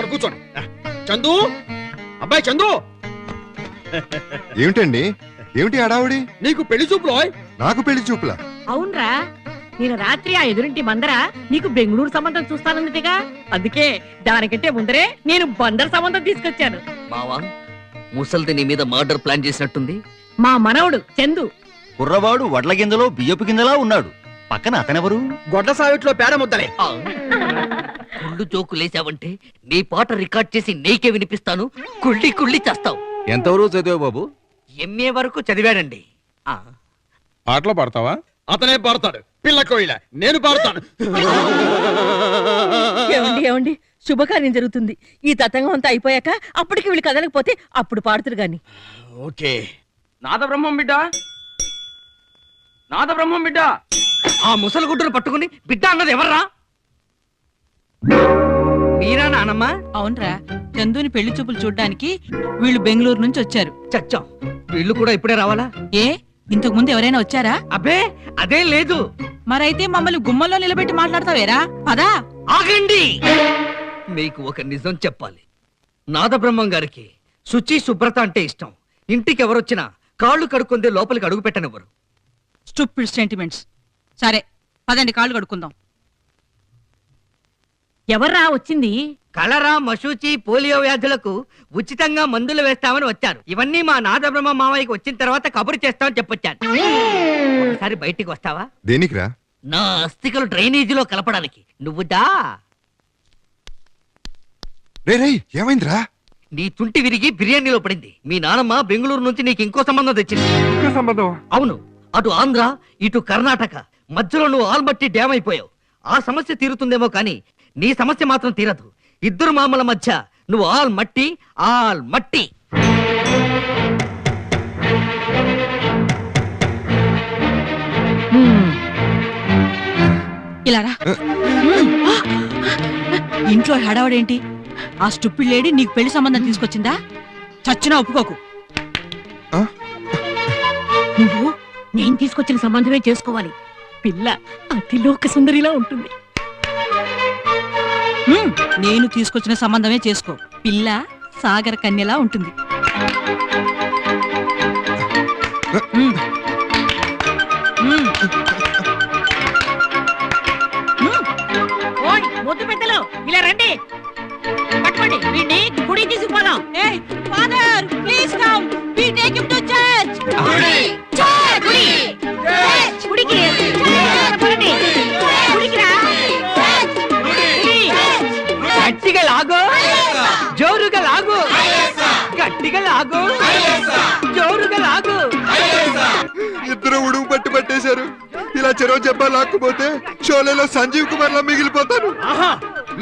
అక్కడ కూర్చోండి. చందు, అబ్బాయి చందు. ఏమిటండి, ఏమిటి హడావుడి? నీకు పెళ్లి చూపులో. నాకు పెళ్లి చూపులా? అవునరా, నేను రాత్రి ఆ ఎదురింటి మందర నీకు బెంగళూరు సంబంధం చూస్తానన్నదిగా, అందుకే దానికంటే ముందరే నేను బందర్ సంబంధం తీసుకొచ్చాను. మావా, ముసల్ది నీ మీద మర్డర్ ప్లాన్ చేసినట్టుంది. మా మనవడు చందు. కుర్రవాడు వడ్ల గింజలో బియ్యపు గింజలా ఉన్నాడు. పక్కన అతనెవరు? గొడ్ల సావిట్లో పేడ ముద్దలే. కుళ్ళు జోకు లేచావంటే నీ పాట రికార్డ్ చేసి నీకే వినిపిస్తాను. కుళ్ళి కుళ్ళి చేస్తావు. ఎంతవరకు చదివావు బాబు? ఎంఏ వరకు చదివాడండి. పాటలో పాడతావా? అతనే పాడతాడు. పిల్ల కోయిల, నేను పాడతాను. ఏమండి ఏమండి, శుభకార్యం జరుగుతుంది. ఈ తతంగం అంతా అయిపోయాక అప్పటికి వీళ్ళు కదలకపోతే అప్పుడు పాడుతురు గాని. ఓకే. నాద బ్రహ్మం బిడ్డ, నాద బ్రహ్మం బిడ్డ. ఆ ముసలి గుడ్డును పట్టుకుని బిడ్డ అన్నది ఎవర్రా? మీరా నానమ్మా? అవునరా, చందుని పెళ్లి చూపులు చూడ్డానికి వీళ్ళు బెంగళూరు నుంచి వచ్చారు. చచ్చాం. వీళ్ళు కూడా ఇప్పుడే రావాలా? ఏ, ఇంతకు ముందు ఎవరైనా వచ్చారా? అబ్బే అదేం లేదు. మరైతే మమ్మల్ని గుమ్మల్లో నిలబెట్టి మాట్లాడతావేరా? పదా. ఆగండి, మీకు ఒక నిజం చెప్పాలి. నాదబ్రహ్మం గారికి శుచి శుభ్రత అంటే ఇష్టం. ఇంటికి ఎవరొచ్చినా కాళ్ళు కడుక్కుందే లోపలికి అడుగు పెట్టనివ్వరు. Stupid sentiments. సరే పదండి, కాళ్ళు కడుక్కుందాం. ఎవర్రా వచ్చింది? కలరా, మశూచి, పోలియో వ్యాధులకు ఉచితంగా మందులు వేస్తామని వచ్చారు. ఇవన్నీ మా నాదబ్రహ్మ మావయ్యకి వచ్చిన తర్వాత కబురు చేస్తామని చెప్పొచ్చాను. ఒకసారి బయటికి వస్తావా? దేనికిరా? నా అస్థికలు డ్రైనేజీలో కలపడానికి. నువ్వు దా. రేయ్, ఏమైందిరా? నీ తుంటి విరిగి బిర్యానీలో పడింది. మీ నానమ్మ బెంగళూరు నుంచి నీకు ఇంకో సంబంధం తెచ్చింది. అవును, అటు ఆంధ్ర ఇటు కర్ణాటక మధ్యలో నువ్వు ఆల్మట్టి డ్యామ్ అయిపోయావు. ఆ సమస్య తీరుతుందేమో కానీ నీ సమస్య మాత్రం తీరదు. ఇద్దరు మామల మధ్య నువ్వు ఆల్ మట్టి ఆల్ మట్టి. ఇలా రా. ఇంట్లో హడావడేంటి? ఆ స్టూపిడ్ లేడీ నీకు పెళ్లి సంబంధం తీసుకొచ్చిందా? చచ్చినా ఒప్పుకోకు. నువ్వు నేను తీసుకొచ్చిన సంబంధమే చేసుకోవాలి. పిల్ల అతిలోక సుందరిలా ఉంటుంది. నేను తీసుకొచ్చిన సంబంధమే చేసుకో. పిల్ల సాగర కన్యలా ఉంటుంది. ఓయ్ ముద్దు పెద్దలు, ఇలా రండి. పట్టుకోండి వీడిని, గుడి తీసుకుపోదాం. Father please come, we take him to church. గుడికి పదండి. గుడికి రా. గట్టిగా లాగు, జోరుగా లాగు, గట్టిగా లాగు, జోరుగా లాగు. ఇద్దరు ఉడుగు పట్టి పట్టేశారు. ఇలా చెరువు చెప్పా లాక్కుపోతే షోలేలో సంజీవ్ కుమార్ లా మిగిలిపోతాను. ఆహా,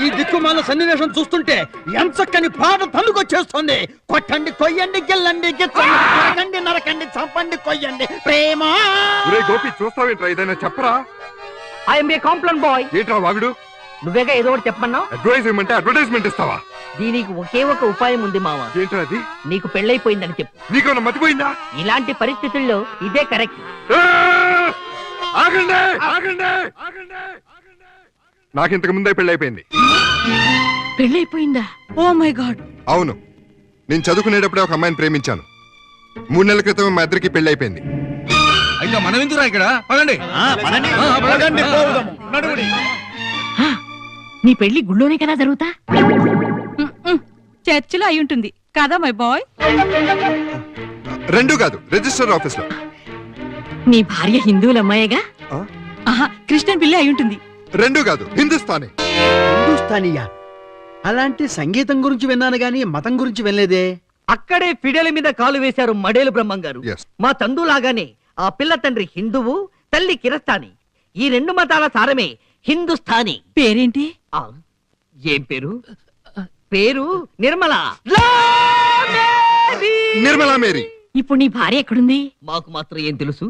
ఈ దిక్కుమాల సన్నివేశం చూస్తుంటే ఎంచక్కని పాట తన్నుకొచ్చేస్తుంది. కొట్టండి, కొయ్యండి, గిల్లండి, గిచ్చండి, నరకండి, నరకండి, చంపండి, కొయ్యండి. ప్రేమ. గోపి, చూస్తావేంట్రా? ఏదైనా చెప్పరా? I'm a complaint boy. ఏంట్రా వాగుడు? నువ్వేగా ఏదో ఒకటి చెప్పమన్నావు. అడ్వైజ్ ఇవ్వమంటే అడ్వర్టైజ్మెంట్ ఇస్తావా? దీనికి ఒకే ఒక ఉపాయం ఉంది మావా. ఏంట్రా అది? నీకు పెళ్ళైపోయిందని చెప్పు. నీకేమన్నా మతిపోయిందా? ఇలాంటి పరిస్థితుల్లో ఇదే కరెక్ట్. ఆగండి, ఆగండి, ఆగండి. నాకు ఇంతకు ముందే పెళ్ళైపోయింది. పెళ్ళైపోయిందా? Oh my God. అవును, నేను చదువుకునేటప్పుడే ఒక అమ్మాయిని ప్రేమించాను. 3 నెలల క్రితం మా ఇద్దరికి పెళ్ళైపోయింది. అయితే మనం ఎందుకురా ఇక్కడ? పదండి. నీ పెళ్లి గుళ్ళోనే కదా జరుగుతా? చర్చిలో అయి ఉంటుంది కదా మై బాయ్. రెండు కాదు, రిజిస్టర్ ఆఫీస్ లో. నీ భార్య హిందువుల అమ్మాయిగా? క్రిస్టియన్ పిల్ల అయి ఉంటుంది. రెండు కాదు, హిందుస్థానీ. హిందుస్థానీయా? అలాంటి సంగీతం గురించి విన్నాను గానీ మతం గురించి వినలేదే. అక్కడే ఫిడేల మీద కాలు వేశారు మడేలు బ్రహ్మం గారు. Yes. మా తందులాగానే ఆ పిల్ల తండ్రి హిందువు, తల్లి కిరస్థాని. ఈ రెండు మతాల సారమే హిందుస్థానీ. పేరేంటి? ఏం పేరు? పేరు నిర్మల. నిర్మలా మేరీ. ఇప్పుడు నీ భార్య ఎక్కడుంది? మాకు మాత్రం ఏం తెలుసు?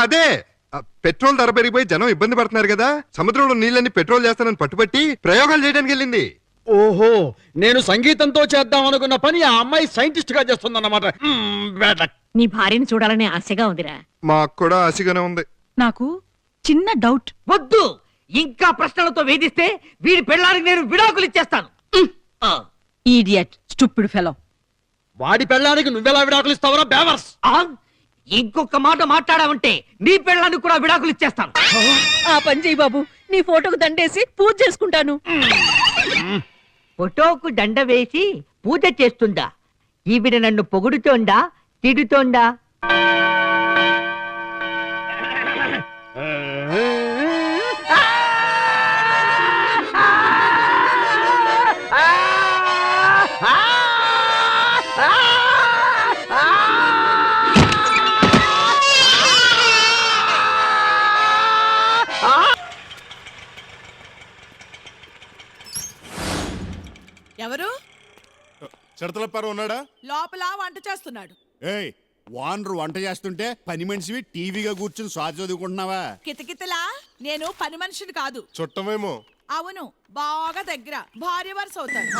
అదే, పెట్రోల్ ధర పెరిగిపోయి జనం ఇబ్బంది పడుతున్నారు కదా, సముద్రంలో నీళ్ళని పెట్రోల్ చేస్తానని పట్టుబట్టి ప్రయోగాలు చేయడానికి వెళ్ళింది. ఓహో, నేను సంగీతంతో చేద్దాం అనుకున్న పని ఆ అమ్మాయి సైంటిస్ట్ గా చేస్తుందన్నమాట. నీ భార్యని చూడాలనే ఆశగా ఉందిరా. మాకు కూడా ఆశగానే ఉంది. నాకు చిన్న డౌట్. వద్దు, ఇంకా ప్రశ్నలతో వేధిస్తే వీడి పెళ్ళానికి నేను విడాకులు ఇచ్చేస్తాను. Idiot stupid fellow. వాడి పెళ్ళానికి నువ్వెలా విడాకులు ఇస్తావురా బేవర్స్? ఇంకొక మాట మాట్లాడావంటే నీ పెళ్ళాన్ని కూడా విడాకులు ఇచ్చేస్తాను. ఆ పని చెయ్యి బాబు, నీ ఫోటోకు దండేసి పూజ చేసుకుంటాను. ఫోటోకు దండ వేసి పూజ చేస్తుందా? ఈవిడ నన్ను పొగుడుతోందా తిడుతోందా? ఎవరు? చిడతలప్పారు ఉన్నాడా? లోపల వంట చేస్తున్నాడు. ఏయ్, వానరు వంట చేస్తుంటే పని మనిషివి టీవీగా కూర్చుని స్వాతి చదువుకుంటున్నావా? కితకితలా నేను పని మనిషిని కాదు. చుట్టమేమో. అవును, బాగా దగ్గర భార్య వరుస అవుతాడు.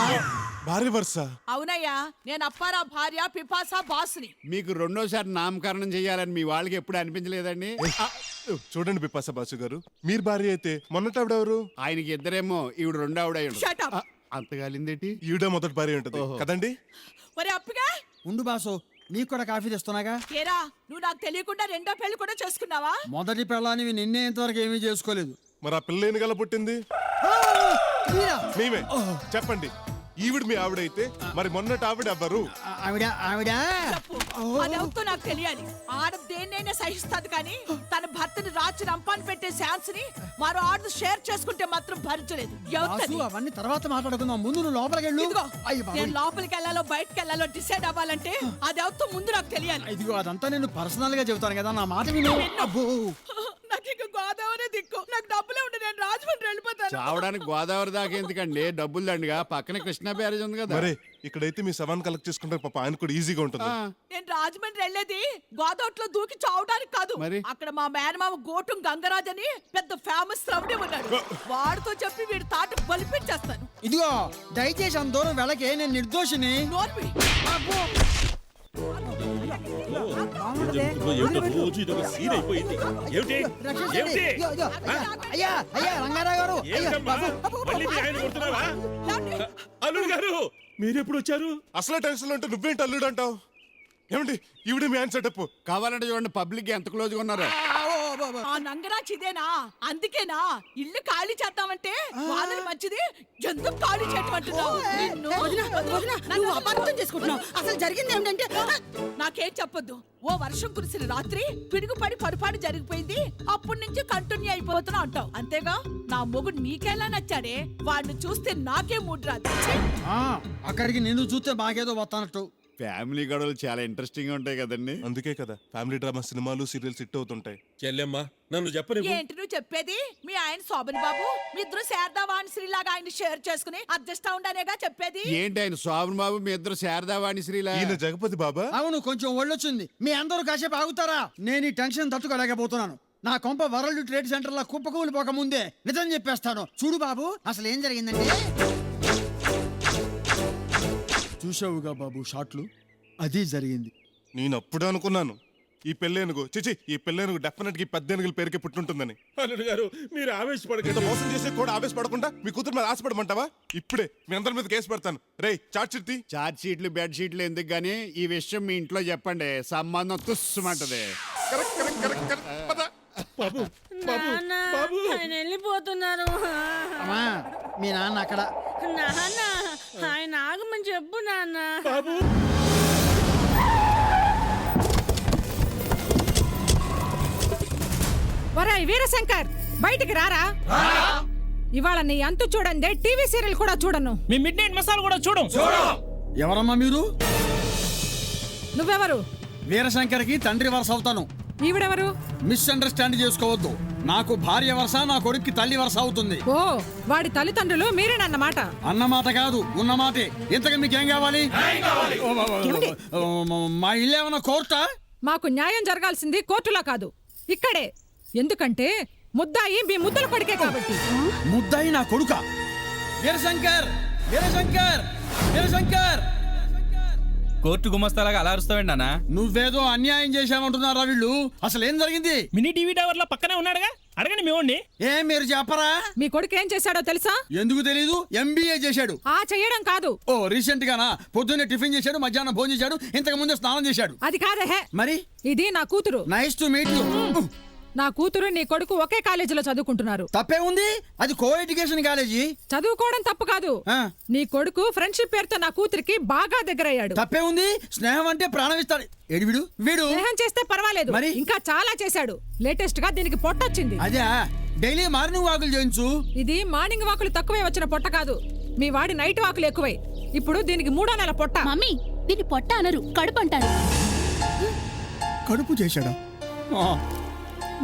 భార్య వరుస? అవునయ్యా, నేను అప్పారా భార్య పిపాసా బాస్ని. మీకు రెండోసారి నామకరణం చేయాలని మీ వాళ్ళకి ఎప్పుడు అనిపించలేదండి? చూడండి బిపాస బాసు గారు, మీరు భార్య అయితే మొన్నటావిడెవరు? ఆయనకి ఇద్దరేమో, ఈవిడ రెండో ఆవిడ. Shut up. అంతగాలిందేటి? ఈవిడ మొదటి భార్య ఉంటుంది కదండి? ఒరే అప్పుగా ఉండు బాసు, నీకు కూడా కాఫీ తెస్తున్నాగా. ఏరా, నువ్వు నాకు తెలియకుండా రెండో పెళ్లి కూడా చేసుకున్నావా? మొదటి పెళ్ళానివి నిన్నే ఇంతవరకు ఏమీ చేసుకోలేదు. మరి ఆ పిల్ల ఎన్ని గల పుట్టింది? మేమే. చెప్పండి, ఈవిడ మీ ఆవిడైతే మరి మొన్నటి ఆవిడ ఎవ్వరు? చెప్పు, అదవుతో నాకు తెలియాలి. ఆడ దేన్నైనా సహిస్తుంది కానీ తన భర్తని రాచి రంపాన్ని పెట్టే ఛాన్స్ ని మరో ఆడు షేర్ చేసుకుంటే మాత్రం భరించలేదు. ఎవరిది? అవన్నీ తర్వాత మాట్లాడుకుందాం, ముందు నువ్వు లోపలికి వెళ్ళు. ఇదిగో, నేను లోపలికి వెళ్ళాలో బయటకు వెళ్ళాలో డిసైడ్ అవ్వాలంటే అది అవుతూ ముందు నాకు తెలియాలి. ఇదిగో అదంతా నేను పర్సనల్ గా చెబుతాను కదా, నా మాట విను. అబ్బో, నాకు ఇక గోదావరి దిక్కు. నాకు డబ్బులే ఉంటే నేను రాజమండ్రి వెళ్ళిపోతాను. చావడానికి గోదావరి దాకా ఎందుకండి? డబ్బులు దండిగా పక్కన కృష్ణా బ్యారేజ్ ఉంది కదా. మరే ఇక్కడైతే మీ సవాన్ కలెక్ట్ చేసుకుంటే పాప ఆయన కూడా ఈజీగా ఉంటుంది. నేను రాజమండ్రి వెళ్ళేది గోదావరిలో దూకి చావడానికి కాదు. మరి? అక్కడ మా మేనమామ గోటం గంగరాజ్ అని పెద్ద ఫేమస్ రౌడీ ఉన్నాడు. వాడితో చెప్పి వీడి తాట బలిపించేస్తాను. ఇదిగో దయచేసి అంత దూరం వెళ్ళకే, నేను నిర్దోషిని. నోర్మి. అయ్యా అయ్యా రంగారావు గారు, అల్లుడు గారు మీరెప్పుడు వచ్చారు? అసలు టెన్షన్ ఉంటే నువ్వేంటి అల్లుడు అంటావు? ఏమండి ఈవిడ మీ ఆయన సెటప్? కావాలంటే చూడండి, పబ్లిక్ ఎంత క్లోజ్ గా ఉన్నారు. ఆ నంగరాజ్ ఇదేనా? అందుకేనా ఇల్లు ఖాళీ చేద్దామంటే వాళ్ళని మంచిది ఎందుకు ఖాళీ చేయటమంటున్నావు? నువ్వు అపార్థం చేసుకుంటున్నావు. అసలు జరిగింది ఏమిటంటే, నాకేం చెప్పొద్దు. ఓ వర్షం కురిసిన రాత్రి పిడుగుపడి పొరపాటు జరిగిపోయింది. అప్పటి నుంచి కంటిన్యూ అయిపోతున్నా అంటావు. అంతేగా నా మొగుడు నీకెలా నచ్చాడే? వాడిని చూస్తే నాకే మూడ్ రాదు. అక్కడికి నిన్ను చూస్తే బాగేదో వస్తానట్టు. ఫ్యామిలీ గొడవలు చాలా ఇంట్రెస్టింగ్ గా ఉంటాయి కదండి. అందుకే కదా ఫ్యామిలీ డ్రామా సినిమాలు సీరియల్స్ హిట్ అవుతుంటాయి. చెల్లెమ్మా నన్ను చెప్పని. ఏంటి నువ్వు చెప్పేది? మీ ఆయన శోభన్ బాబు మీ ఇద్దరు శారదా వాణిశ్రీ లాగా ఆయన షేర్ చేసుకుని అడ్జస్ట్ అవుండనేగా చెప్పేది. ఏంటి ఆయన శోభన్ బాబు మీ ఇద్దరు శారదా వాణిశ్రీలా? ఈయన జగపతి బాబా. అవును, కొంచెం ఒళ్ళొచ్చింది. మీ అందరూ కాసేపు ఆగుతారా? నేను ఈ టెన్షన్ తట్టుకోలేకపోతున్నాను. నా కొంప వరల్డ్ ట్రేడ్ సెంటర్ లా కుప్పకూలిపోక ముందే నిజం చెప్పేస్తాను. చూడు బాబు, అసలు ఏం జరిగిందంటే, చూసావుగా బాబు షాట్లు, అది జరిగింది. నేను అప్పుడు అనుకున్నాను ఈ పెళ్ళేనుగు చిచి ఈ పెళ్ళేనుగు డెఫినెట్ గా పెద్ద ఏనుగుల పేరుకి పుట్టుంటుందని. అల్లుడు గారు మీరు ఆవేశపడకండి. మోసం చేసే కూడా ఆవేశపడకుండా మీ కూతురు మీద ఆశపడమంటావా? ఇప్పుడే మీ అందరి మీద కేసు పెడతాను. రేయ్ చార్జ్ షీట్. చార్జ్ షీట్లు బెడ్ షీట్లు ఎందుకు గానీ ఈ విషయం మీ ఇంట్లో చెప్పండి, సంబంధం తుస్సుమంటది. వెళ్ళిపోతున్నారు. అమ్మా, మీ నాన్న అక్కడ. నాన్న ఆయన ఆగమని చెప్పు నాన్న. ఒరేయ్ వీరశంకర్, బయటికి రారా. ఇవాళ నీ అంతు చూడండి, టీవీ సీరియల్ కూడా చూడను. మీ మిడ్ నైట్ మసాలా కూడా చూడం. ఎవరమ్మా మీరు? నువ్వెవరు? వీరశంకర్కి తండ్రి వరుస అవుతాను. ఈవిడెవరు? మిస్అండర్స్టాండ్ చేసుకోవద్దు. నాకు భార్య వరుస, నా కొడుక్కి తల్లి వరుస అవుతుంది. ఓ, వాడి తల్లిదండ్రులు మీరేనన్నమాట. అన్నమాట కాదు, ఉన్నమాటే. ఇంతకు మీకేం కావాలి? మా ఇల్లు ఏమన్నా కోర్టా? మాకు న్యాయం జరగాల్సింది కోర్టులో కాదు, ఇక్కడే. ఎందుకంటే ముద్దాయి మీ ముద్దల కొడుకే కాబట్టి. ముద్దాయి నా కొడుక? వీరశంకర్, వీరశంకర్, వీరశంకర్, కోర్టు గుమస్తాలాగా అలా అరుస్తావండి నాన్న. నువ్వేదో అన్యాయం చేశామంటున్నారా వీళ్ళు? అసలు ఏం జరిగింది? మినీ టీవీ టవర్ లో పక్కనే ఉన్నాడుగా, అడగండి మేమండి. ఏం మీరు చెప్పరా? మీ కొడుకు ఏం చేశాడో తెలుసా? ఎందుకు తెలీదు? ఎంబీఏ చేశాడు. ఆ చెయ్యడం కాదు, ఓ రీసెంట్ గానా? పొద్దున్నే టిఫిన్ చేశాడు, మధ్యాహ్నం భోజనం చేశాడు, ఇంతకు ముందే స్నానం చేశాడు. అది కాదే. మరి ఇది నా కూతురు. Nice to meet you. నా కూతురు నీ కొడుకు ఒకే కాలేజీలో చదువుకుంటున్నారు. తప్పే ఉంది, అది కో ఎడ్యుకేషన్ కాలేజీ. చదువుకోవడం తప్పు కాదు. ఆ. నీ కొడుకు ఫ్రెండ్షిప్ పేరుతో నా కూతురికి బాగా దగ్గరయ్యాడు. తప్పే ఉంది, స్నేహం అంటే ప్రాణం ఇస్తాడు. ఏడు వీడు వీడు స్నేహం చేస్తే పర్వాలేదు, మరి? ఇంకా చాలా చేశాడు. లేటెస్ట్ గా దీనికి పొట్టొచ్చింది. అదే డైలీ మార్నింగ్ వాకులు చేయించు. ఇది మార్నింగ్ వాకులు తక్కువే వచ్చిన పొట్ట కాదు, మీ వాడి నైట్ వాకులు ఎక్కువై. ఇప్పుడు దీనికి 3వ నెల పొట్ట. మమ్మీ దీన్ని పొట్ట అనరు, కడుపు అంటారు. కడుపు చేశాడా?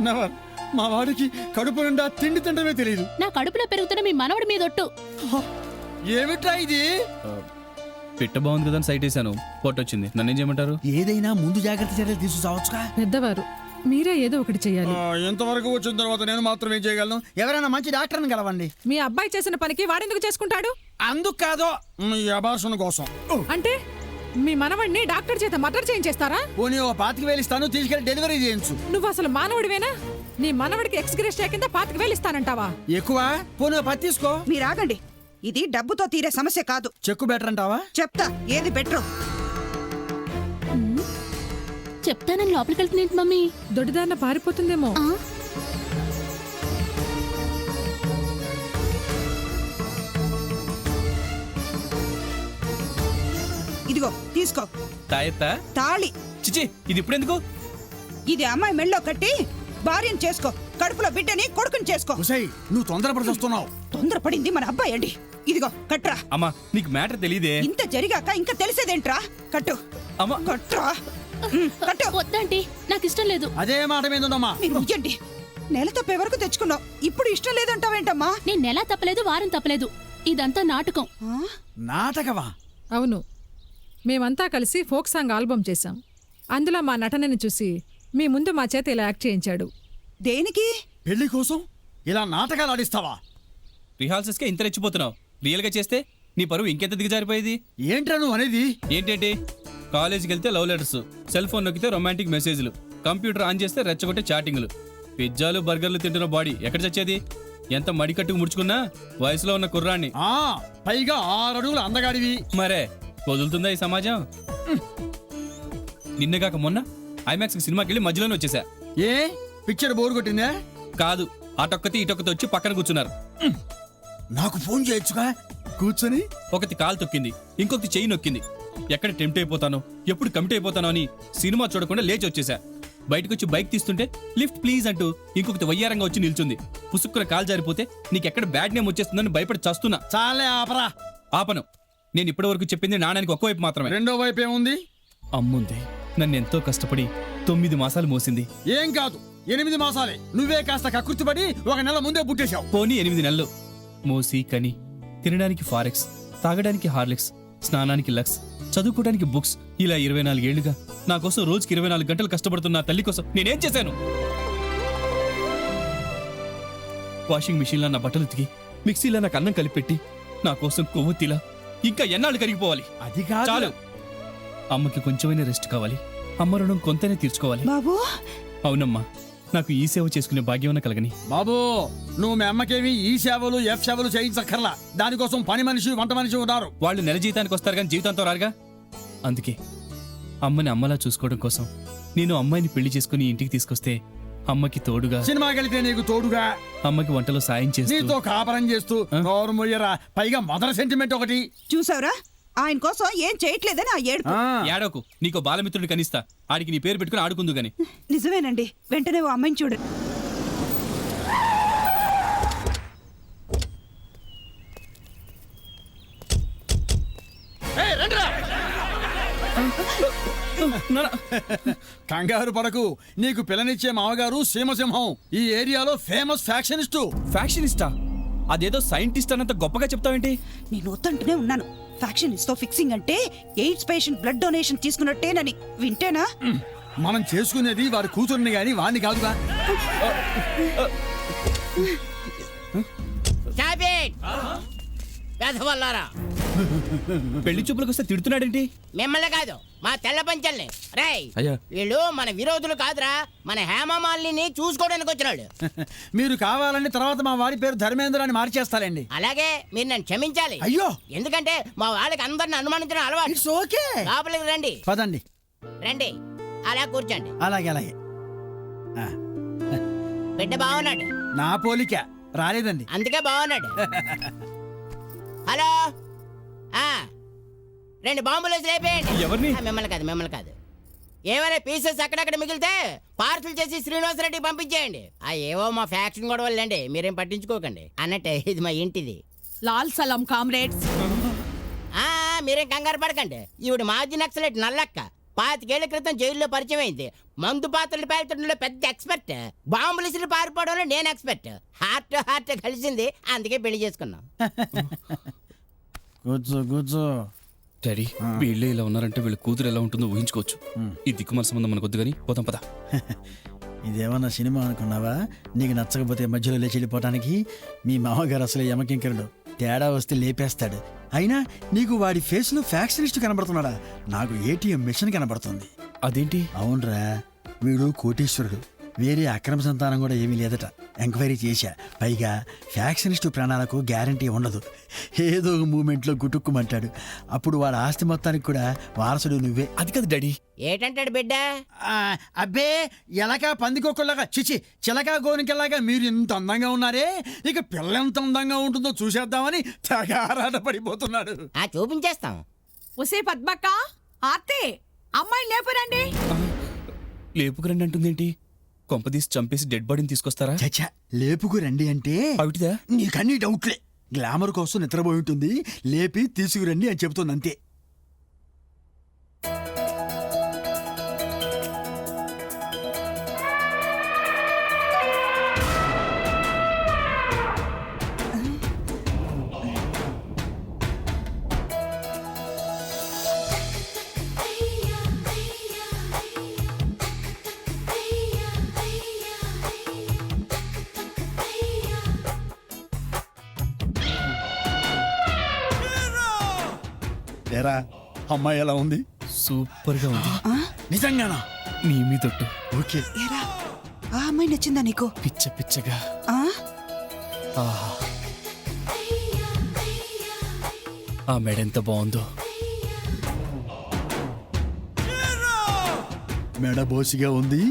నెవర్. మా వాడికి కడుపు నిండా తిండి తింటమే తెలియదు. నా కడుపులో పెరుగుతున్న మీ మనవడి మీదొట్టు. ఏమిట్రా ఇది? పిట్ట బాగుంది కదా సైట్ వేసాను, పొట్టొచ్చింది. నన్నేం చేయమంటారు? ఏదైనా ముందు జాగ్రత్త చర్యలు తీసుకురావచ్చుగా. పెద్దవారు మీరే ఏదో ఒకటి చెయ్యాలి. ఎంతవరకు వచ్చిన తర్వాత నేను మాత్రం ఏం చేయగలను? ఎవరైనా మంచి డాక్టర్ని కలవండి. మీ అబ్బాయి చేసిన పనికి వాడెందుకు చేసుకుంటాడు? అందుకు కాదో ఈ అబార్షన్ కోసం. అంటే మీ మనవడిని డాక్టర్ చేత మర్డర్ చేయించేస్తారా? పోనీ ఓ 25,000 ఇస్తాను, తీసుకెళ్లి డెలివరీ చేయించు. నువ్వు అసలు మానవుడివేనా? నీ మనవడికి ఎక్స్గ్రేషియా కింద 25,000 ఇస్తానంటావా? ఎక్కువ? పోనీ ఓ 10 తీసుకో. మీరు ఆగండి, ఇది డబ్బుతో తీరే సమస్య కాదు. చెక్కు బెటర్ అంటావా? చెప్తా ఏది బెటర్. చెప్తానని లోపలికి వెళ్తుంది మమ్మీ. దొడ్డిదారిన పారిపోతుందేమో. ఇదిగో తీసుకో. తాయెత్తా? తాళి. చిచి, ఇది ఇప్పుడు ఎందుకు? ఇది అమ్మాయి మెళ్ళో కట్టి భార్యను చేసుకో, కడుపులో బిడ్డని కొడుకుని చేసుకో. ఉసై, నువ్వు తొందరపడి వస్తున్నావు. తొందరపడింది మన అబ్బాయి అండి. ఇదిగో కట్రా. అమ్మా నీకు మ్యాటర్ తెలియదే. ఇంత జరిగాక ఇంకా తెలిసేదేంట్రా? కట్టు. అమ్మా కట్రా. కట్టు. వద్దండి, నాకు ఇష్టం లేదు. అదే మాట మీద ఉందమ్మా. మీరు ఉయ్యండి. నెల తప్పే వరకు తెచ్చుకున్నావు, ఇప్పుడు ఇష్టం లేదంటావేంటమ్మా? నేను నెల తప్పలేదు, వారం తప్పలేదు. ఇదంతా నాటకం. నాటకవా? అవును, మేమంతా కలిసి ఫోక్ సాంగ్ ఆల్బమ్ చేశాం. అందులో మా నటనని చూసి మీ ముందు మా చేత ఇలా యాక్ట్ చేయించాడు. దేనికి? పెళ్లి కోసం ఇలా నాటకాలు ఆడిస్తావా? రిహార్సల్స్ కే ఇంత రెచ్చిపోతున్నావు, రియల్ గా చేస్తే నీ పరువు ఇంకెంత దిగజారిపోయేది. ఏంట్రా నువ్వు అనేది? ఏంటంటే కాలేజీకి వెళ్తే లవ్ లెటర్స్, సెల్ ఫోన్ నొక్కితే రొమాంటిక్ మెసేజ్లు, కంప్యూటర్ ఆన్ చేస్తే రెచ్చగొట్టే చాటింగ్లు, పిజ్జాలు బర్గర్లు తింటున్న బాడీ ఎక్కడ చచ్చేది? ఎంత మడికట్టుకు ముడుచుకున్నా వయసులో ఉన్న కుర్రాన్ని. పైగా 6 అడుగులు అందగాడివి. మరే వదులుతుందా ఈ సమాజం? నిన్నగాక మొన్న ఐమాక్స్ సినిమాకి వెళ్ళి మధ్యలోనే వచ్చేసా. ఏ పిక్చర్ బోర్ కొట్టిందా? కాదు, అటొక్కతి ఇటొక్కతి వచ్చి పక్కన కూర్చున్నారు. నాకు ఫోన్ చేయొచ్చుగా కూర్చొని. ఒకటి కాలు తొక్కింది, ఇంకొకటి చెయ్యి నొక్కింది. ఎక్కడ టెంప్ట్ అయిపోతానో, ఎప్పుడు కమిట్ అయిపోతానో అని సినిమా చూడకుండా లేచి వచ్చేసా. బయటకు వచ్చి బైక్ తీస్తుంటే లిఫ్ట్ ప్లీజ్ అంటూ ఇంకొకటి వయ్యారంగా వచ్చి నిల్చుంది. పుసుక్కున కాలు జారిపోతే నీకెక్కడ బ్యాడ్ నేమ్ వచ్చేస్తుందని భయపడి చస్తున్నా. చాలే ఆపరా. ఆపను. నేను ఇప్పటి వరకు చెప్పింది నాణానికి ఒక్క వైపు మాత్రమే. రెండో వైపు ఏముంది? అమ్ముంది నన్ను ఎంతో కష్టపడి 9 మాసాలు మోసింది. ఏం కాదు, 8 మాసాలే. నువ్వే కాస్త కకృతిపడి 1 నెల ముందే పుట్టేశావు. పోనీ 8 నెలలు మోసి కని, తినడానికి ఫారెక్స్, తాగడానికి హార్లిక్స్, స్నానానికి లక్స్, చదువుకోవడానికి బుక్స్, ఇలా 24 ఏళ్లుగా నా కోసం రోజుకి 24 గంటలు కష్టపడుతున్న తల్లి కోసం నేనేం చేశాను? వాషింగ్ మిషన్లో నా బట్టలు ఉతికి, మిక్సీలో నాకు అన్నం కలిపెట్టి, నా కోసం కొవ్వొత్తిలా ఇంకా ఎన్నాళ్ళు కరిగిపోవాలి? అది కాదు. చాలు. అమ్మకి కొంచెమైనా రెస్ట్ కావాలి. అమ్మ రుణం కొంతనే తీర్చుకోవాలి. బాబు. అవునమ్మా, నాకు ఈ సేవ చేసుకునే భాగ్యం కలగని. బాబు, నువ్వు మీ అమ్మకేమి ఈ సేవలు ఎఫ్ సేవలు చేయించక్కర్లా. దానికోసం పని మనిషి, వంట మనిషి ఉన్నారు. వాళ్ళు నెల జీతానికి వస్తారు కానీ జీవితంతో రారుగా. అందుకే అమ్మని అమ్మలా చూసుకోవడం కోసం నేను అమ్మాయిని పెళ్లి చేసుకుని ఇంటికి తీసుకొస్తే అమ్మకి తోడుగా, సినిమాకి వెళితే నీకు తోడుగా, అమ్మకి వంటలో సాయం చేస్తూ, నీతో కాపరం చేస్తూ, నోరు మొయ్యరా. పైగా మదర్ సెంటిమెంట్ ఒకటి. చూసావురా, ఆయన కోసం ఏం చేయట్లేదని ఆ ఏడుపు. ఏడోకు, నీకో బాలమిత్రుడిని కనిస్తా. ఆడికి నీ పేరు పెట్టుకుని ఆడుకుందు గాని. నిజమేనండి, వెంటనే ఓ అమ్మాయిని చూడు. కంగారు పడకు, నీకు పిల్లనిచ్చే మామగారు సీమసింహం, ఈ ఏరియాలో ఫేమస్ ఫ్యాక్షనిస్టు. ఫ్యాక్షనిస్టా? అదేదో సైంటిస్ట్ అన్నంత గొప్పగా చెప్తావేంటి? నేను వద్దంటూనే ఉన్నాను. ఫ్యాక్షనిస్ట్ తో ఫిక్సింగ్ అంటే ఎయిడ్స్ పేషెంట్ బ్లడ్ డొనేషన్ తీసుకున్నట్టేనని. వింటేనా? మనం చేసుకునేది వారి కూతుర్ని గాని వాణ్ణి కాదుగా. పెదవల్లారా. పెళ్లి చూపులకు వస్తే తిడుతున్నాడేంటి? మిమ్మల్ని కాదు, మా తెల్ల పంచల్ని. రేయ్, అయ్యా. వీళ్ళు మన విరోధులు కాదురా, మన హేమమాలిని చూసుకోవడానికి వచ్చినాడు. మీరు కావాలంటే తర్వాత మా వాడి పేరు ధర్మేంద్ర అని మార్చేస్తారండి. అలాగే మీరు నన్ను క్షమించాలి. అయ్యో, ఎందుకంటే మా వాళ్ళకి అందరిని అనుమానించడం అలవాటు. It's okay. లోపలికి రండి, పదండి. రండి, అలా కూర్చోండి. అలాగే అలాగే. బిడ్డ బాగున్నాడు. నా పోలిక రాలేదండి. అందుకే బాగున్నాడు. హలో, ఆ, 2 బాంబులు వేసి లేపేయండి. ఎవరిని? మిమ్మల్ని కాదు. ఏమైనా పీసెస్ అక్కడక్కడ మిగిలితే పార్సల్ చేసి శ్రీనివాసరెడ్డికి పంపించేయండి. ఏవో మా ఫ్యాక్షన్ కూడా వెళ్ళండి, మీరేం పట్టించుకోకండి. అన్నట్టే ఇది మా ఇంటిది. లాల్ సలాం కామ్రేడ్స్. మీరేం కంగారు పడకండి. ఈవిడ మాజీ నక్సలెట్ నల్లక్క, 25 ఏళ్ల క్రితం జైల్లో పరిచయం అయింది. మందు పాత్రలు పేల్చడంలో పెద్ద ఎక్స్పర్ట్. బాంబులు ఇసిరి పారిపోవడంలో నేను ఎక్స్పర్ట్. హార్ట్ కలిసింది, అందుకే పెళ్లి చేసుకున్నాం. కూర్చో. డాడీ, వీళ్ళే ఇలా ఉన్నారంటే వీళ్ళ కూతురు ఎలా ఉంటుందో ఊహించుకోవచ్చు. ఈ దిక్కుమాల సంబంధం మనకొద్దు కానీ పోతాం పద. ఇదేమన్నా సినిమా అనుకున్నావా? నీకు నచ్చకపోతే మధ్యలో లేచి వెళ్ళిపోవటానికి? మీ మామగారు అసలు యమకింకరుడు. తేడా వస్తే లేపేస్తాడు. అయినా నీకు వాడి ఫేస్ లో ఫ్యాక్షనిస్ట్ కనబడుతున్నాడా? నాకు ఏటీఎం మిషన్ కనబడుతుంది. అదేంటి? అవునరా, వీడు కోటీశ్వరుడు. వేరే అక్రమ సంతానం కూడా ఏమీ లేదట. ఎంక్వైరీ చేశా. పైగా ఫ్యాక్షనిస్ట్ ప్రాణాలకు గ్యారంటీ ఉండదు. ఏదో ఒక మూమెంట్లో గుటుక్కుమంటాడు. అప్పుడు వాడి ఆస్తి మొత్తానికి కూడా వారసుడు నువ్వే. అది కాదు డాడీ. ఏటంటాడు బిడ్డ? అబ్బే, ఎలక పందికొక్కలాగా చిచి చిలక గోనికలాగా మీరు ఇంత అందంగా ఉన్నారే, ఇక పిల్ల ఎంత అందంగా ఉంటుందో చూసేద్దామని తెగ ఆరాటపడిపోతున్నాడు. చూపించేస్తాం. ఒసే పద్మక్క, ఆర్తే, అమ్మాయి లేపురండి. లేపుకురండి అంటుందేంటి? కొంపదీసి చంపేసి డెడ్ బాడీని తీసుకొస్తారా? చచ్చా, లేపుకు రండి అంటే అవిటిదా? నీకన్నీ డౌట్లే. గ్లామర్ కోసం నిద్రపోయి ఉంటుంది, లేపి తీసుకురండి అని చెబుతుంది అంతే. ఏరా, అమ్మాయి ఎలా ఉంది? సూపర్ గా ఉంది. నిజంగానా? నీ మీదొట్టు. ఓకే. ఏరా, ఆ అమ్మాయి నచ్చిందా నీకు? పిచ్చగా. ఆహా, ఆ మెడ ఎంత బాగుందో. మెడ బోసిగా ఉంది.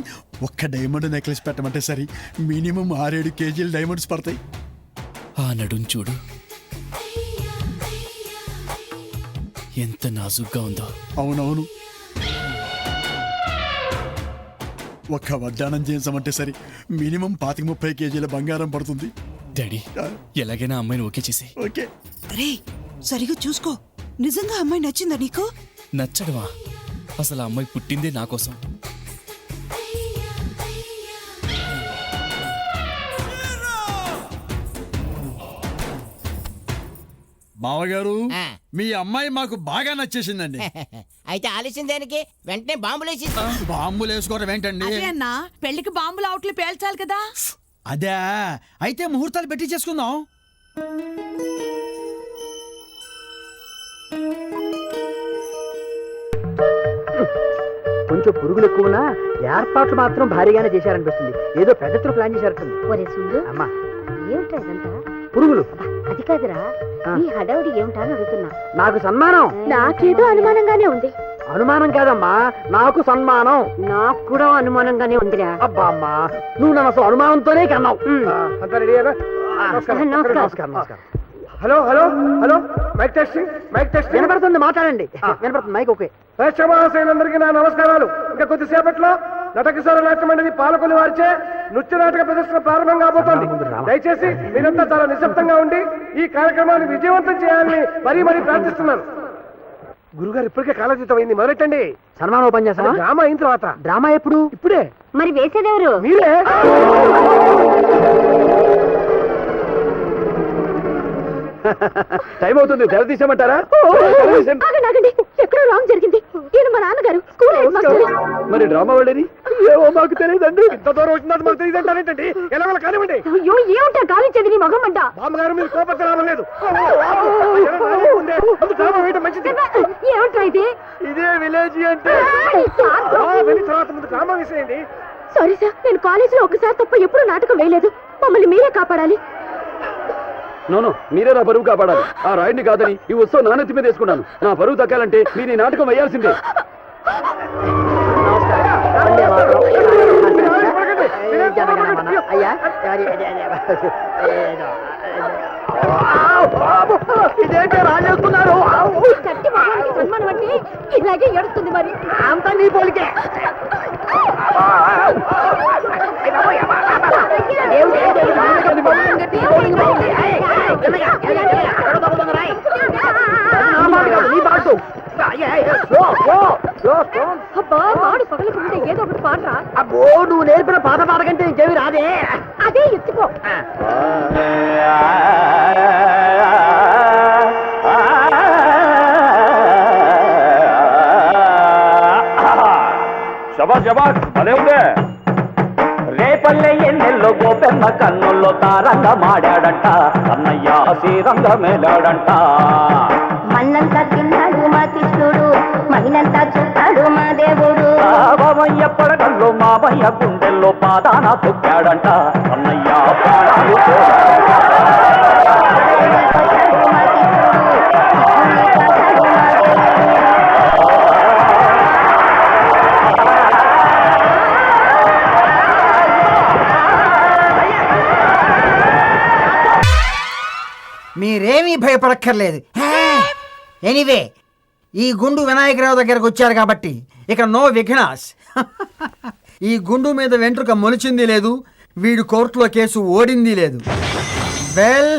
ఒక్క డైమండ్ నెక్లెస్ పెట్టమంటే సరి, మినిమం 6-7 కేజీలు డైమండ్స్ పడతాయి. ఆ నడుం చూడు, ఎంత నాజుగ్గా ఉందో. అవునవును. ఒక్క వడ్డానం చేయించమంటే సరి, మినిమం 25-30 కేజీల బంగారం పడుతుంది. డాడీ, ఎలాగైనా అమ్మాయిని ఓకే చేసి. ఓకే. రే, సరిగా చూసుకో. నిజంగా అమ్మాయి నచ్చిందా నీకు? నచ్చడమా? అసలు ఆ అమ్మాయి పుట్టిందే నా కోసం. బావగారు, మీ అమ్మాయి మాకు బాగా నచ్చేసిందండి. అయితే ఆలస్యం దేనికి? వెంటనే బాంబులేసి. బాంబులు వేసుకోవడం ఏంటండి? అదే అన్నా, పెళ్లికి బాంబులు అవుట్లు పేల్చాలి కదా. అదే, అయితే ముహూర్తాలు పెట్టి చేసుకుందాం. కొంచెం పురుగులు ఎక్కువనా, ఏర్పాట్లు మాత్రం భారీగానే చేశారనిపిస్తుంది. ఏదో పెద్దలు ప్లాన్ చేశారటండి. అమ్మా, ఏమిటా ఇదంతా? పురుగులు అది కాదురా, ఈ హడావుడి ఏమిటా అని అడుగుతున్నా. నాకు సన్మానం. నాకేదో అనుమానంగానే ఉంది. అనుమానం కాదమ్మా, నాకు సన్మానం. నాకు కూడా అనుమానంగానే ఉందిరా. అబ్బా అమ్మా, నువ్వు నన్ను అసలు అనుమానంతోనే కన్నావు. అంతా రెడీ అయ్యారా? నమస్కారం. Hello hello hello, mic testing, mic testing. వినపడుతుంది, మాట్లాడండి. వినపడుతుంది, మైక్ ఓకే. ప్రేక్షకులందరికీ నా నమస్కారాలు. ఇంకా కొద్దిసేపట్లో నటకిశోర నాట్య మండలి పాలకొల్లు వారిచే నృత్య నాటక ప్రదర్శన ప్రారంభం కాబోతోంది. దయచేసి మీరంతా చాలా నిశ్శబ్దంగా ఉండి ఈ కార్యక్రమాన్ని విజయవంతం చేయాలని మరీ మరీ ప్రార్థిస్తున్నాను. గురుగారు ఇప్పటికే కాలజీతం అయింది, మొదలెట్టండి. సన్మానం ఓపెన్ చేస్తాను. డ్రామా అయిన తర్వాత. డ్రామా ఎప్పుడు? ఇప్పుడే. మరి వేసేదెవరు? మీరే. టైం అవుతుంది, తెర తీసేయమంటారా? ఎక్కడ రాంగ్ జరిగింది. ఈయన మా నాన్నగారు స్కూల్ హెడ్ మాస్టర్. మరి డ్రామా వాళ్ళని ఏమో మాకు తెలియదండి. ఇంత దూరం వచ్చినది మాకు తెలియదంటారేంటండి? ఎలా వాళ్ళ కానివ్వండి. అయ్యో ఏమిటా గాలించేది నీ మొహం అంట. బామ్మగారు మీరు కోపం రావడం లేదు. డ్రామా వేయడం మంచిది. ఏమిటా ఇది? ఇదే విలేజ్ అంటే వెళ్ళి తర్వాత ముందు డ్రామా వేసేయండి. సారీ సార్, నేను కాలేజీలో ఒకసారి తప్ప ఎప్పుడు నాటకం వేయలేదు. మమ్మల్ని మీరే కాపాడాలి. నోను మీరే నా బరువు కాపాడాలి. ఆ రాయిని కాదని ఈ ఉత్సవం నానెత్తి మీద వేసుకున్నాను. నా బరువు దక్కాలంటే మీరు ఈ నాటకం వేయాల్సిందే. ఇదేంటే రాజేస్తున్నారు. చట్టి మొహానికి సన్మానం అంటే ఇలాగే ఏడుస్తుంది మరి. అంతా నీ పోలికే. అబ్బా వాడు పగలకు ముందే ఏదో ఒకటి పాడరా. అబ్బో నువ్వు నేర్పిన పాత పాట కంటే ఇంకేమి రాదే. అదే ఎత్తుకో. శబాష్ శబాష్ భలే ఉందే. రేపల్లె ఎన్నెల్లో గోపెన్న కన్నుల్లో తారంగా మాడాడంట. అన్నయ్య శ్రీరంగ మేలాడంట. మన్నంతా తిన్నాడు మా కృష్ణుడు, మహినంతా చూస్తాడు మా దేవుడు. బాబయ్య పడగల్లో మామయ్య గుండెల్లో పాదాన తొక్కాడంట. అన్నయ్య ప్రాణాలు మీరేమీ భయపడక్కర్లేదు. ఎనీవే ఈ గుండు వినాయకరావు దగ్గరకు వచ్చారు కాబట్టి ఇక నో విఘ్నాస్. ఈ గుండు మీద వెంట్రుక మొలిచింది లేదు, వీడు కోర్టులో కేసు ఓడింది లేదు. వెల్,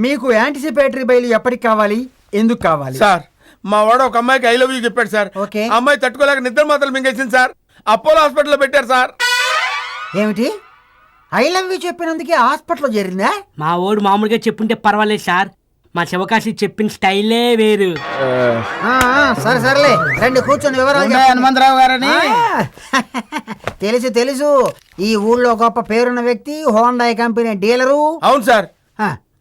మీకు యాంటిసిపేటరీ బెయిల్ ఎప్పటికి కావాలి, ఎందుకు కావాలి? సార్ మా వాడు ఒక అమ్మాయికి ఐ లవ్ యూ చెప్పాడు సార్. ఓకే. అమ్మాయి తట్టుకోలేక నిద్ర మాత్రలు మింగేసింది సార్. అపోలో హాస్పిటల్లో పెట్టారు సార్. ఏమిటి? ఐ లవ్ యూ చెప్పినందుకే హాస్పిటల్లో చేరిందా? మా ఓడు మామూలుగా చెప్పుంటే పర్వాలేదు సార్. మా శివకాశి చెప్పిన స్టైలే వేరు. సరే సరేలే, రండి కూర్చొని వివరాలు. హనుమంతరావు గారని తెలుసు తెలుసు, ఈ ఊళ్ళో గొప్ప పేరున్న వ్యక్తి, హోండాయ్ కంపెనీ డీలరు. అవును సార్.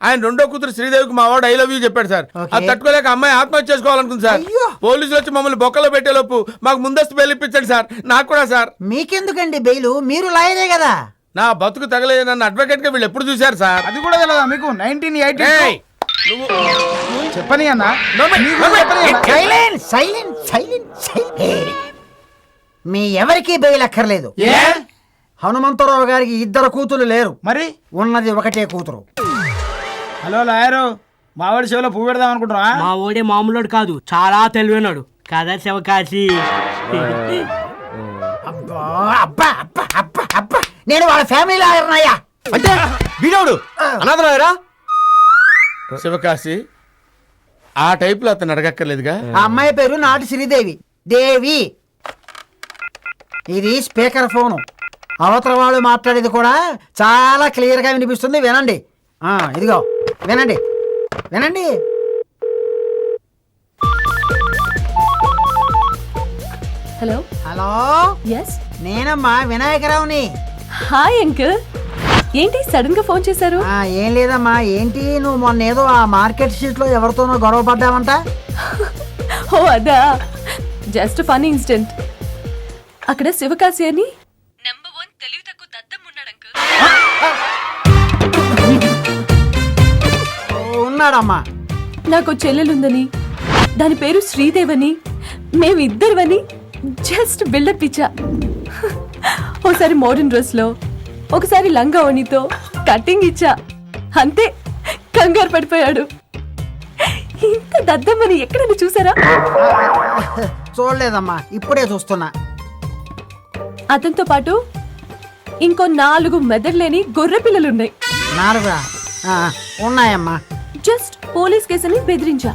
ఆయన రెండో కూతురు శ్రీదేవికి మా వాడు ఐ లవ్ యూ చెప్పాడు సార్. అది తట్టుకోలేక అమ్మాయి ఆత్మహత్య చేసుకోవాలనుకుంది సార్. పోలీసులు వచ్చి మమ్మల్ని బొక్కలో పెట్టే లోపు మాకు ముందస్తు బెయిల్ ఇప్పించండి సార్. నాకు కూడా సార్. మీకెందుకండి బెయిలు? మీరు లాయరే కదా. నా బతుకు తగలేదు నన్ను అడ్వకేట్ గా వీళ్ళు ఎప్పుడు చూశారు సార్? అది కూడా తెలియదా మీకు? 1980 చెప్పని అన్నా. మీ ఎవరికి బెయిల్ అక్కర్లేదు. హనుమంతరావు గారికి ఇద్దరు కూతురు లేరు, మరి ఉన్నది ఒకటే కూతురు. హలో లాయరు, మావాడి చెవిలో పువ్వు పెడదాం అనుకుంటున్నా. మా ఓడే మామూలు కాదు, చాలా తెలివైనాడు కదా శివకాశి. నేను వాళ్ళ ఫ్యామిలీ లాయర్నయ్యా. అంటే వీడోడు అనాథరాయరా? శివకాశి ఆ టైప్ లో అతను అడగక్కర్లేదుగా. ఆ అమ్మాయి పేరు నాటి శ్రీదేవి. దేవి. ఇది స్పీకర్ ఫోను. అవతల వాళ్ళు మాట్లాడేది కూడా చాలా క్లియర్ గా వినిపిస్తుంది. వినండి. ఇదిగో వినండి వినండి. హలో హలో, ఎస్, నేనమ్మా వినాయకరావుని. Hi uncle. ఏంటి సడన్ గా ఫోన్ చేశారు? ఏం లేదమ్మా. ఏంటి నువ్వు మొన్న ఏదో ఆ మార్కెట్ స్ట్రీట్ లో ఎవరితోనో గొడవ పడ్డావంట? ఓ అదా, జస్ట్ ఫన్నీ ఇన్సిడెంట్. అక్కడ శివకాశి అని నంబర్ 1 తెలివి తక్కువ దద్దం ఉన్నాడు అంకుల్. ఉన్నాడమ్మా. నాకు చెల్లెలుందని, దాని పేరు శ్రీదేవని, మేమిద్దరివని జస్ట్ బిల్డప్ ఇచ్చా. ఒకసారి మోడర్న్ డ్రెస్ లో, ఒకసారి లంగా ఓణితో కటింగ్ ఇచ్చా. అంతే, కంగారు పడిపోయాడు. ఇంత దద్దమ్మని ఎక్కడైనా చూసారా? చూడలేదమ్మా, ఇప్పుడే చూస్తున్నా. అతనితో పాటు ఇంకో 4 మెదడులేని గొర్రె పిల్లలున్నాయి. 4 ఉన్నాయమ్మా. జస్ట్ పోలీస్ కేసుని బెదిరించా.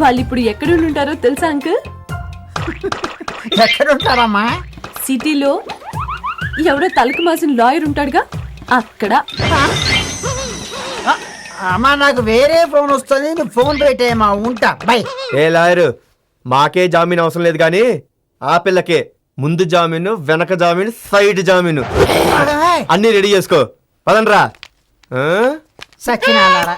వాళ్ళు ఇప్పుడు ఎక్కడుంటారో తెలుసా అంకుల్? ఎక్కడుంటారమ్మా? సిటీలో ఎవరో తలకు మాసిన లాయర్ ఉంటాడుగా, అక్కడ. అమ్మా నాకు వేరే ఫోన్ వస్తుంది, నువ్వు ఫోన్ పెట్టేయమ్మా. ఉంటా, బై. ఏ లాయరు, మాకే జామీన్ అవసరం లేదు కానీ ఆ పిల్లకే ముందు జామీను వెనక జామీను సైడ్ జామీను అన్ని రెడీ చేసుకో పదండ్రా. సచ్చినాలారా